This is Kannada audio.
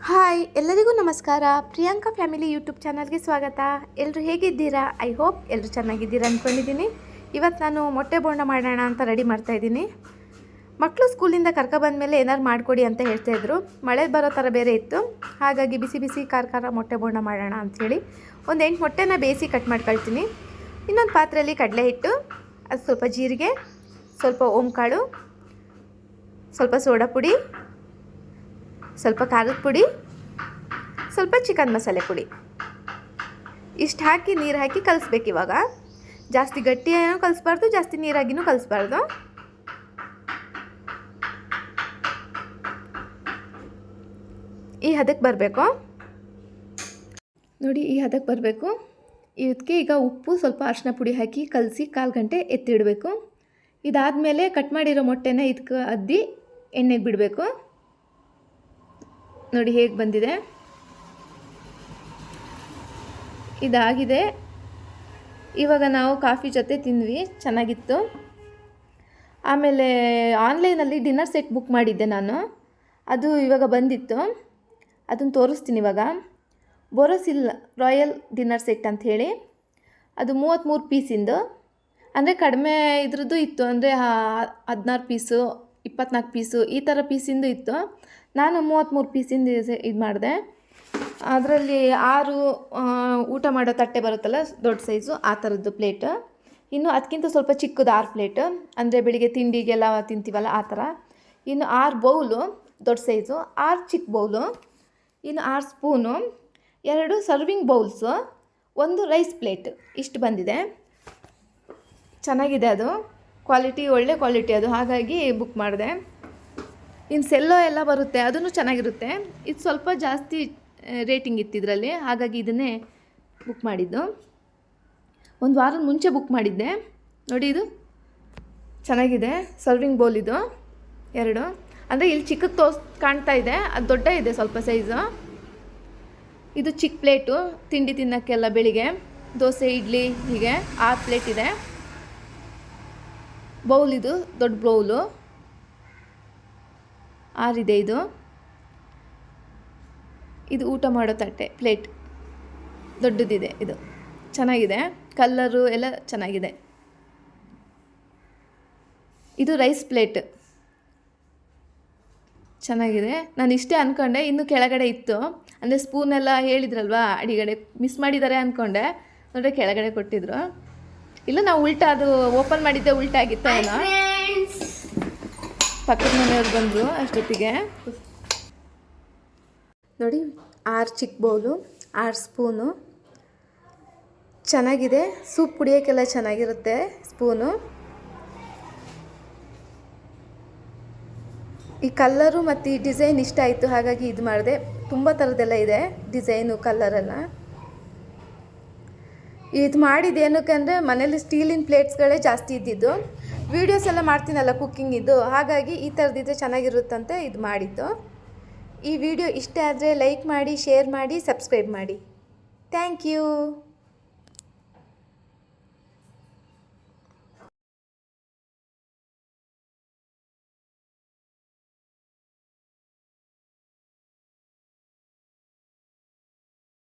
ಹಾಯ್ ಎಲ್ಲರಿಗೂ ನಮಸ್ಕಾರ. ಪ್ರಿಯಾಂಕಾ ಫ್ಯಾಮಿಲಿ ಯೂಟ್ಯೂಬ್ ಚಾನಲ್ಗೆ ಸ್ವಾಗತ. ಎಲ್ಲರೂ ಹೇಗಿದ್ದೀರಾ? ಐ ಹೋಪ್ ಎಲ್ಲರೂ ಚೆನ್ನಾಗಿದ್ದೀರಾ ಅಂದ್ಕೊಂಡಿದ್ದೀನಿ. ಇವತ್ತು ನಾನು ಮೊಟ್ಟೆ ಬೋಂಡ ಮಾಡೋಣ ಅಂತ ರೆಡಿ ಮಾಡ್ತಾಯಿದ್ದೀನಿ. ಮಕ್ಕಳು ಸ್ಕೂಲಿಂದ ಕರ್ಕೊಬಂದಮೇಲೆ ಏನಾರು ಮಾಡಿಕೊಡಿ ಅಂತ ಹೇಳ್ತಾಯಿದ್ರು. ಮಳೆ ಬರೋ ಥರ ಬೇರೆ ಇತ್ತು, ಹಾಗಾಗಿ ಬಿಸಿ ಬಿಸಿ ಖಾರ ಮೊಟ್ಟೆ ಬೋಂಡ ಮಾಡೋಣ ಅಂಥೇಳಿ ಒಂದು 8 ಮೊಟ್ಟೆನ ಬೇಯಿಸಿ ಕಟ್ ಮಾಡ್ಕೊಳ್ತೀನಿ. ಇನ್ನೊಂದು ಪಾತ್ರೆಯಲ್ಲಿ ಕಡಲೆ ಹಿಟ್ಟು, ಅದು ಸ್ವಲ್ಪ ಜೀರಿಗೆ, ಸ್ವಲ್ಪ ಓಂಕಾಳು, ಸ್ವಲ್ಪ ಸೋಡಾ ಪುಡಿ, ಸ್ವಲ್ಪ ಖಾರದ ಪುಡಿ, ಸ್ವಲ್ಪ ಚಿಕನ್ ಮಸಾಲೆ ಪುಡಿ ಇಷ್ಟು ಹಾಕಿ ನೀರು ಹಾಕಿ ಕಲಿಸ್ಬೇಕು. ಇವಾಗ ಜಾಸ್ತಿ ಗಟ್ಟಿಯಾಗೂ ಕಲಿಸ್ಬಾರ್ದು, ಜಾಸ್ತಿ ನೀರಾಗಿನೂ ಕಲಿಸ್ಬಾರ್ದು. ಈ ಹದಕ್ಕೆ ಬರಬೇಕು ನೋಡಿ, ಈ ಹದಕ್ಕೆ ಬರಬೇಕು. ಇದಕ್ಕೆ ಈಗ ಉಪ್ಪು, ಸ್ವಲ್ಪ ಅರಿಶಿನ ಪುಡಿ ಹಾಕಿ ಕಲಸಿ 1/4 ಗಂಟೆ ಎತ್ತಿಡಬೇಕು. ಇದಾದಮೇಲೆ ಕಟ್ ಮಾಡಿರೋ ಮೊಟ್ಟೆನ ಇದಕ್ಕೆ ಅದ್ದಿ ಎಣ್ಣೆಗೆ ಬಿಡಬೇಕು. ನೋಡಿ ಹೇಗೆ ಬಂದಿದೆ, ಇದಾಗಿದೆ. ಇವಾಗ ನಾವು ಕಾಫಿ ಜೊತೆ ತಿಂದ್ವಿ, ಚೆನ್ನಾಗಿತ್ತು. ಆಮೇಲೆ ಆನ್ಲೈನಲ್ಲಿ ಡಿನ್ನರ್ ಸೆಟ್ ಬುಕ್ ಮಾಡಿದ್ದೆ ನಾನು, ಅದು ಇವಾಗ ಬಂದಿತ್ತು, ಅದನ್ನು ತೋರಿಸ್ತೀನಿ ಇವಾಗ. ಬೋರೋಸಿಲ್ ರಾಯಲ್ ಡಿನ್ನರ್ ಸೆಟ್ ಅಂಥೇಳಿ, ಅದು 33 ಪೀಸಿಂದು, ಅಂದರೆ ಕಡಿಮೆ ಇದ್ರದ್ದು ಇತ್ತು, ಅಂದರೆ 16 ಪೀಸು 24 ಪೀಸು ಈ ಥರ ಪೀಸಿಂದು ಇತ್ತು. ನಾನು 33 ಪೀಸಿಂದ ಇದು ಮಾಡಿದೆ. ಅದರಲ್ಲಿ 6 ಊಟ ಮಾಡೋ ತಟ್ಟೆ ಬರುತ್ತಲ್ಲ ದೊಡ್ಡ ಸೈಜು, ಆ ಥರದ್ದು ಪ್ಲೇಟ್. ಇನ್ನು ಅದಕ್ಕಿಂತ ಸ್ವಲ್ಪ ಚಿಕ್ಕದು 6 ಪ್ಲೇಟ್, ಅಂದರೆ ಬೆಳಿಗ್ಗೆ ತಿಂಡಿಗೆಲ್ಲ ತಿಂತೀವಲ್ಲ ಆ ಥರ. ಇನ್ನು 6 ಬೌಲು ದೊಡ್ಡ ಸೈಜು, 6 ಚಿಕ್ಕ ಬೌಲು, ಇನ್ನು 6 spoon, 2 serving bowls, 1 rice plate, ಇಷ್ಟು ಬಂದಿದೆ. ಚೆನ್ನಾಗಿದೆ, ಅದು ಕ್ವಾಲಿಟಿ ಒಳ್ಳೆ ಕ್ವಾಲಿಟಿ ಅದು, ಹಾಗಾಗಿ ಬುಕ್ ಮಾಡಿದೆ. ಇನ್ನು ಸೆಲ್ಲೋ ಎಲ್ಲ ಬರುತ್ತೆ, ಅದನ್ನು ಚೆನ್ನಾಗಿರುತ್ತೆ. ಇದು ಸ್ವಲ್ಪ ಜಾಸ್ತಿ ರೇಟಿಂಗ್ ಇತ್ತು ಇದರಲ್ಲಿ, ಹಾಗಾಗಿ ಇದನ್ನೇ ಬುಕ್ ಮಾಡಿದ್ದು. ಒಂದು ವಾರದ ಮುಂಚೆ ಬುಕ್ ಮಾಡಿದ್ದೆ. ನೋಡಿ ಇದು ಚೆನ್ನಾಗಿದೆ, ಸರ್ವಿಂಗ್ ಬೌಲ್ ಇದು 2, ಅಂದರೆ ಇಲ್ಲಿ ಚಿಕ್ಕದು ಕಾಣ್ತಾ ಇದೆ, ಅದು ದೊಡ್ಡ ಇದೆ ಸ್ವಲ್ಪ ಸೈಜು. ಇದು ಚಿಕ್ಕ ಪ್ಲೇಟು, ತಿಂಡಿ ತಿನ್ನೋಕ್ಕೆಲ್ಲ ಬೆಳಿಗ್ಗೆ ದೋಸೆ ಇಡ್ಲಿ ಹೀಗೆ 6 ಪ್ಲೇಟ್ ಇದೆ. ಬೌಲ್ ಇದು ದೊಡ್ಡ ಬೌಲು 6 ಇದೆ. ಇದು ಊಟ ಮಾಡೋ ತಟ್ಟೆ ಪ್ಲೇಟ್ ದೊಡ್ಡದಿದೆ, ಇದು ಚೆನ್ನಾಗಿದೆ, ಕಲ್ಲರು ಎಲ್ಲ ಚೆನ್ನಾಗಿದೆ. ಇದು ರೈಸ್ ಪ್ಲೇಟ್ ಚೆನ್ನಾಗಿದೆ. ನಾನು ಇಷ್ಟೇ ಅಂದ್ಕೊಂಡೆ, ಇನ್ನು ಕೆಳಗಡೆ ಇತ್ತು, ಅಂದರೆ ಸ್ಪೂನೆಲ್ಲ ಹೇಳಿದ್ರಲ್ವಾ ಅಡಿಗಡೆ ಮಿಸ್ ಮಾಡಿದ್ದಾರೆ ಅಂದ್ಕೊಂಡೆ. ನೋಡ್ರೆ ಕೆಳಗಡೆ ಕೊಟ್ಟಿದ್ರು. ಇಲ್ಲ, ನಾವು ಉಲ್ಟಾ, ಅದು ಓಪನ್ ಮಾಡಿದ್ದೆ ಉಲ್ಟಾ ಆಗಿತ್ತ ಏನೋ. ಪಕ್ಕದ ಮನೆಯವ್ರು ಬಂದರು ಅಷ್ಟೊತ್ತಿಗೆ. ನೋಡಿ 6 ಚಿಕ್ಕ ಬೌಲು, 6 ಸ್ಪೂನು, ಚೆನ್ನಾಗಿದೆ. ಸೂಪ್ ಕುಡಿಯೋಕ್ಕೆಲ್ಲ ಚೆನ್ನಾಗಿರುತ್ತೆ ಸ್ಪೂನು. ಈ ಕಲ್ಲರು ಮತ್ತು ಈ ಡಿಸೈನ್ ಇಷ್ಟ ಆಯಿತು, ಹಾಗಾಗಿ ಇದು ಮಾಡಿದೆ. ತುಂಬ ಥರದ್ದೆಲ್ಲ ಇದೆ ಡಿಸೈನು, ಕಲ್ಲರೆಲ್ಲ. ಇದು ಮಾಡಿದ್ದೇನಕ್ಕೆ ಅಂದರೆ ಮನೇಲಿ ಸ್ಟೀಲಿನ ಪ್ಲೇಟ್ಸ್ಗಳೇ ಜಾಸ್ತಿ ಇದ್ದಿದ್ದು. ವೀಡಿಯೋಸ್ ಎಲ್ಲ ಮಾಡ್ತೀನಲ್ಲ ಕುಕ್ಕಿಂಗಿದ್ದು, ಹಾಗಾಗಿ ಈ ಥರದ್ದಿದ್ರೆ ಚೆನ್ನಾಗಿರುತ್ತಂತೆ ಇದು ಮಾಡಿದ್ದು. ಈ ವಿಡಿಯೋ ಇಷ್ಟ ಆದರೆ ಲೈಕ್ ಮಾಡಿ, ಶೇರ್ ಮಾಡಿ, ಸಬ್ಸ್ಕ್ರೈಬ್ ಮಾಡಿ. Thank you.